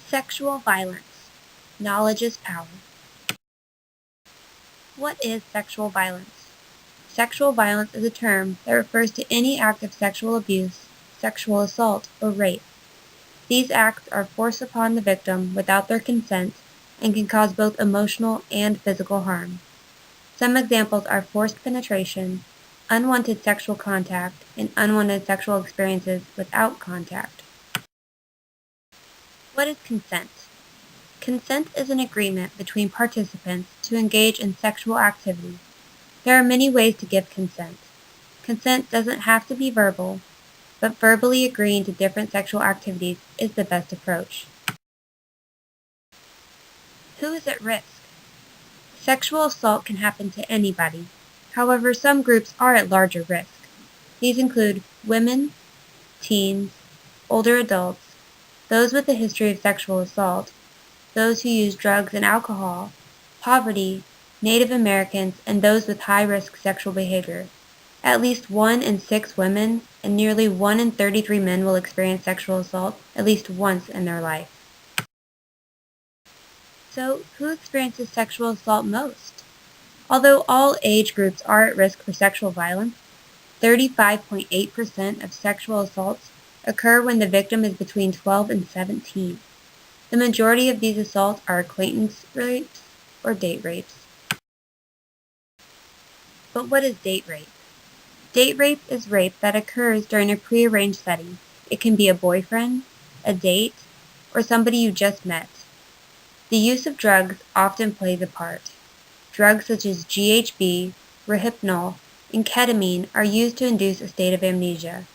Sexual violence. Knowledge is power. What is sexual violence? Sexual violence is a term that refers to any act of sexual abuse, sexual assault, or rape. These acts are forced upon the victim without their consent and can cause both emotional and physical harm. Some examples are forced penetration, unwanted sexual contact, and unwanted sexual experiences without contact. What is consent? Consent is an agreement between participants to engage in sexual activity. There are many ways to give consent. Consent doesn't have to be verbal, but verbally agreeing to different sexual activities is the best approach. Who is at risk? Sexual assault can happen to anybody. However, some groups are at larger risk. These include women, teens, older adults, those with a history of sexual assault, those who use drugs and alcohol, poverty, Native Americans, and those with high-risk sexual behavior. At least 1 in 6 women and nearly 1 in 33 men will experience sexual assault at least once in their life. So, who experiences sexual assault most? Although all age groups are at risk for sexual violence, 35.8% of sexual assaults occur when the victim is between 12 and 17. The majority of these assaults are acquaintance rapes or date rapes. But what is date rape? Date rape is rape that occurs during a prearranged setting. It can be a boyfriend, a date, or somebody you just met. The use of drugs often plays a part. Drugs such as GHB, Rohypnol, and ketamine are used to induce a state of amnesia.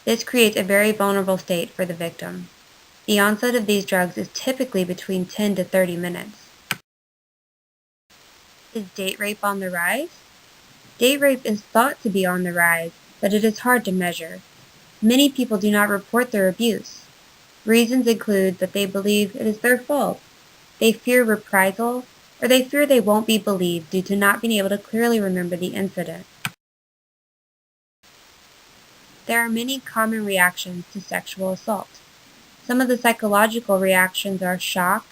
This creates a very vulnerable state for the victim. The onset of these drugs is typically between 10 to 30 minutes. Is date rape on the rise? Date rape is thought to be on the rise, but it is hard to measure. Many people do not report their abuse. Reasons include that they believe it is their fault, they fear reprisal, or they fear they won't be believed due to not being able to clearly remember the incident. There are many common reactions to sexual assault. Some of the psychological reactions are shock,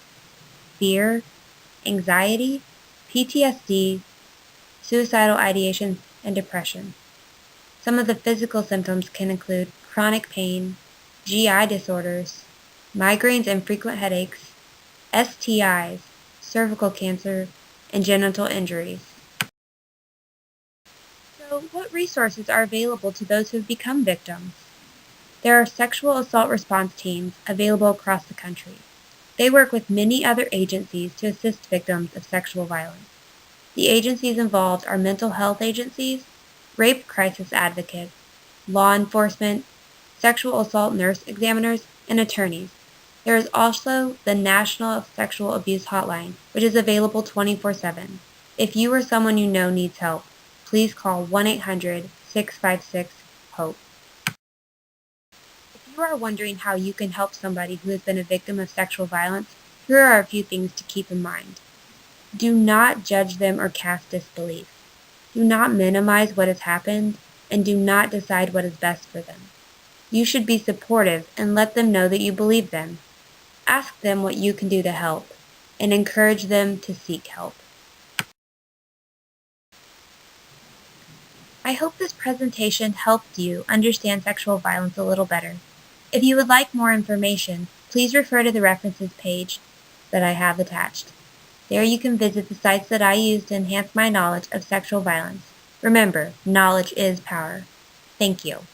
fear, anxiety, PTSD, suicidal ideation, and depression. Some of the physical symptoms can include chronic pain, GI disorders, migraines and frequent headaches, STIs, cervical cancer, and genital injuries. So, what resources are available to those who have become victims? There are sexual assault response teams available across the country. They work with many other agencies to assist victims of sexual violence. The agencies involved are mental health agencies, rape crisis advocates, law enforcement, sexual assault nurse examiners, and attorneys. There is also the National Sexual Abuse Hotline, which is available 24/7. If you or someone you know needs help, please call 1-800-656-HOPE. If you are wondering how you can help somebody who has been a victim of sexual violence, here are a few things to keep in mind. Do not judge them or cast disbelief. Do not minimize what has happened, and do not decide what is best for them. You should be supportive and let them know that you believe them. Ask them what you can do to help, and encourage them to seek help. I hope this presentation helped you understand sexual violence a little better. If you would like more information, please refer to the references page that I have attached. There you can visit the sites that I use to enhance my knowledge of sexual violence. Remember, knowledge is power. Thank you.